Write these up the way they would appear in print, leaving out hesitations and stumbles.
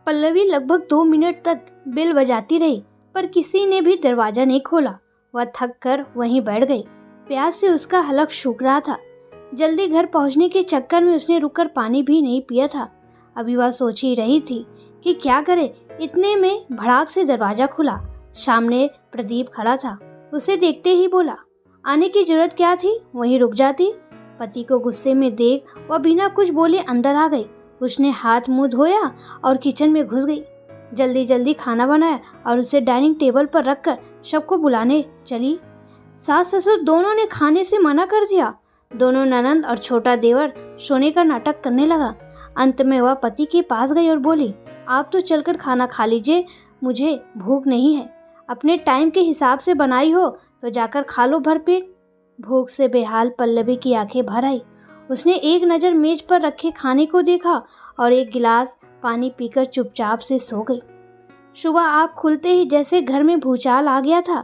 पल्लवी लगभग 2 मिनट तक बेल बजाती रही, पर किसी ने भी दरवाजा नहीं खोला। वह थक कर वहीं बैठ गई। प्यास से उसका हलक सूख रहा था। जल्दी घर पहुंचने के चक्कर में उसने रुककर पानी भी नहीं पिया था। अभी वह सोच ही रही थी कि क्या करे। इतने में भड़ाक से दरवाजा खुला। सामने प्रदीप खड़ा था। उसे देखते ही बोला, आने की जरूरत क्या थी, वहीं रुक जाती। पति को गुस्से में देख वह बिना कुछ बोले अंदर आ गई। उसने हाथ मुंह धोया और किचन में घुस गई। जल्दी जल्दी खाना बनाया और उसे डाइनिंग टेबल पर रखकर सबको बुलाने चली। सास ससुर दोनों ने खाने से मना कर दिया। दोनों ननंद और छोटा देवर सोने का नाटक करने लगा। अंत में वह पति के पास गई और बोली, आप तो चलकर खाना खा लीजिए, मुझे भूख नहीं है। अपने टाइम के हिसाब से बनाई हो तो जाकर खा लो भरपेट। भूख से बेहाल पल्लवी की आंखें भर आई। उसने एक नज़र मेज पर रखे खाने को देखा और एक गिलास पानी पीकर चुपचाप से सो गई। सुबह आँख खुलते ही जैसे घर में भूचाल आ गया था।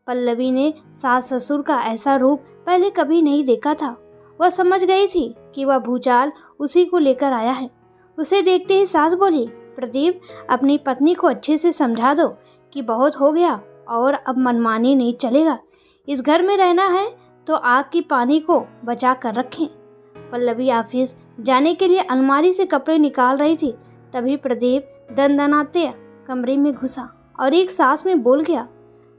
पल्लवी ने सास ससुर का ऐसा रूप पहले कभी नहीं देखा था। वह समझ गई थी कि वह भूचाल उसी को लेकर आया है। उसे देखते ही सास बोली, प्रदीप, अपनी पत्नी को अच्छे से समझा दो कि बहुत हो गया और अब मनमानी नहीं चलेगा। इस घर में रहना है तो आग की पानी को बचा कर रखें। पल्लवी ऑफिस जाने के लिए अलमारी से कपड़े निकाल रही थी। तभी प्रदीप दनदनाते कमरे में घुसा और एक सांस में बोल गया,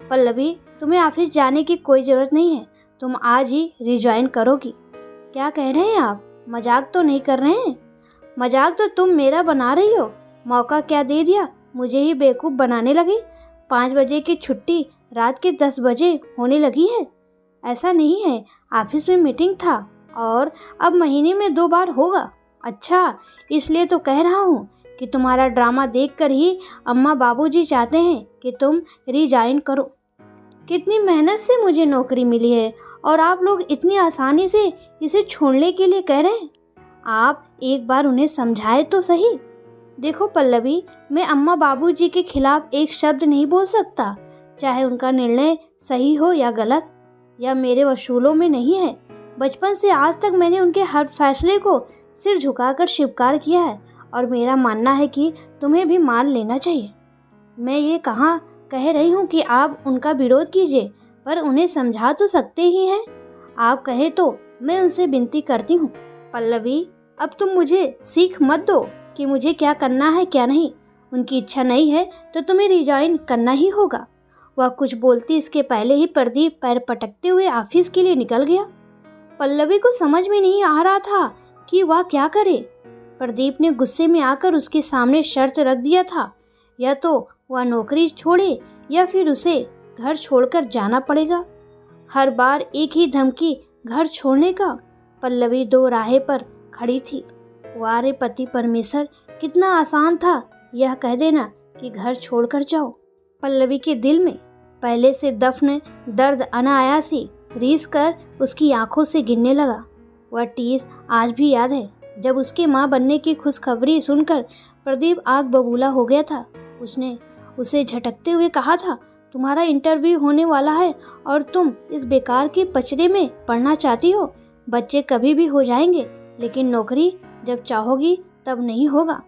पल्लवी, तुम्हें ऑफिस जाने की कोई ज़रूरत नहीं है। तुम आज ही रिजाइन करोगी। क्या कह रहे हैं आप? मजाक तो नहीं कर रहे हैं? मजाक तो तुम मेरा बना रही हो। मौका क्या दे दिया, मुझे ही बेवकूफ़ बनाने लगी। 5 बजे की छुट्टी रात के 10 बजे होने लगी है। ऐसा नहीं है, ऑफिस में मीटिंग था और अब महीने में 2 बार होगा। अच्छा, इसलिए तो कह रहा हूँ कि तुम्हारा ड्रामा देखकर ही अम्मा बाबूजी चाहते हैं कि तुम रिजाइन करो। कितनी मेहनत से मुझे नौकरी मिली है और आप लोग इतनी आसानी से इसे छोड़ने के लिए कह रहे हैं। आप एक बार उन्हें समझाए तो सही। देखो पल्लवी, मैं अम्मा बाबूजी के खिलाफ एक शब्द नहीं बोल सकता, चाहे उनका निर्णय सही हो या गलत। यह मेरे वसूलों में नहीं है। बचपन से आज तक मैंने उनके हर फैसले को सिर झुकाकर स्वीकार किया है और मेरा मानना है कि तुम्हें भी मान लेना चाहिए। मैं ये कहाँ कह रही हूँ कि आप उनका विरोध कीजिए, पर उन्हें समझा तो सकते ही हैं। आप कहे तो मैं उनसे विनती करती हूँ। पल्लवी, अब तुम मुझे सीख मत दो कि मुझे क्या करना है क्या नहीं। उनकी इच्छा नहीं है तो तुम्हें रिजाइन करना ही होगा। वह कुछ बोलती इसके पहले ही प्रदीप पैर पटकते हुए ऑफिस के लिए निकल गया। पल्लवी को समझ में नहीं आ रहा था कि वह क्या करे। प्रदीप ने गुस्से में आकर उसके सामने शर्त रख दिया था, या तो वह नौकरी छोड़े या फिर उसे घर छोड़कर जाना पड़ेगा। हर बार एक ही धमकी घर छोड़ने का। पल्लवी 2 राहे पर खड़ी थी। वारे पति परमेश्वर, कितना आसान था यह कह देना कि घर छोड़कर जाओ। पल्लवी के दिल में पहले से दफन दर्द अनायासी रीस कर उसकी आंखों से गिरने लगा। वह टीस आज भी याद है जब उसके माँ बनने की खुशखबरी सुनकर प्रदीप आग बबूला हो गया था। उसने उसे झटकते हुए कहा था, तुम्हारा इंटरव्यू होने वाला है और तुम इस बेकार के पचड़े में पढ़ना चाहती हो। बच्चे कभी भी हो जाएंगे, लेकिन नौकरी जब चाहोगी तब नहीं होगा।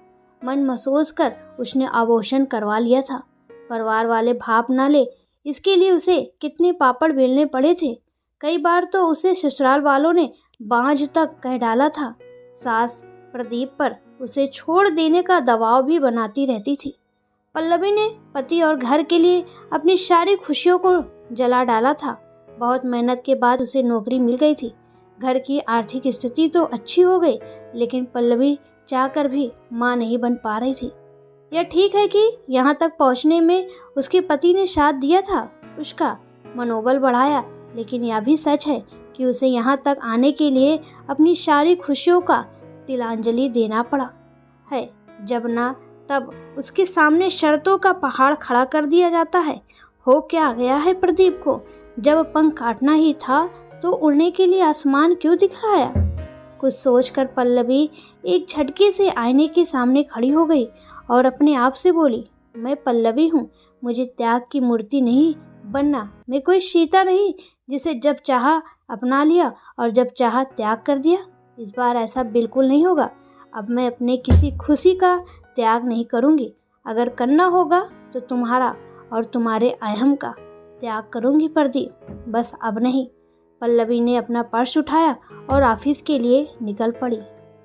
मन महसूस कर उसने अबॉर्शन करवा लिया था। परिवार वाले भाप ना ले इसके लिए उसे कितने पापड़ बेलने पड़े थे। कई बार तो उसे ससुराल वालों ने बांझ तक कह डाला था। सास प्रदीप पर उसे छोड़ देने का दबाव भी बनाती रहती थी। पल्लवी ने पति और घर के लिए अपनी सारी खुशियों को जला डाला था। बहुत मेहनत के बाद उसे नौकरी मिल गई थी। घर की आर्थिक स्थिति तो अच्छी हो गई, लेकिन पल्लवी चाहकर भी मां नहीं बन पा रही थी। यह ठीक है कि यहाँ तक पहुँचने में उसके पति ने साथ दिया था, उसका मनोबल बढ़ाया, लेकिन यह भी सच है कि उसे यहाँ तक आने के लिए अपनी सारी खुशियों का तिलांजलि देना पड़ा है। जब ना तब उसके सामने शर्तों का पहाड़ खड़ा कर दिया जाता है। हो क्या गया है प्रदीप को? जब पंख काटना ही था तो उड़ने के लिए आसमान क्यों दिखाया? कुछ सोचकर पल्लवी एक झटके से आईने के सामने खड़ी हो गई और अपने आप से बोली, मैं पल्लवी हूँ, मुझे त्याग की मूर्ति नहीं बनना। मैं कोई सीता नहीं जिसे जब चाहा अपना लिया और जब चाहा त्याग कर दिया। इस बार ऐसा बिल्कुल नहीं होगा। अब मैं अपने किसी खुशी का त्याग नहीं करूँगी। अगर करना होगा तो तुम्हारा और तुम्हारे अहम का त्याग करूँगी प्रदीप, बस अब नहीं। पल्लवी ने अपना पर्स उठाया और ऑफिस के लिए निकल पड़ी।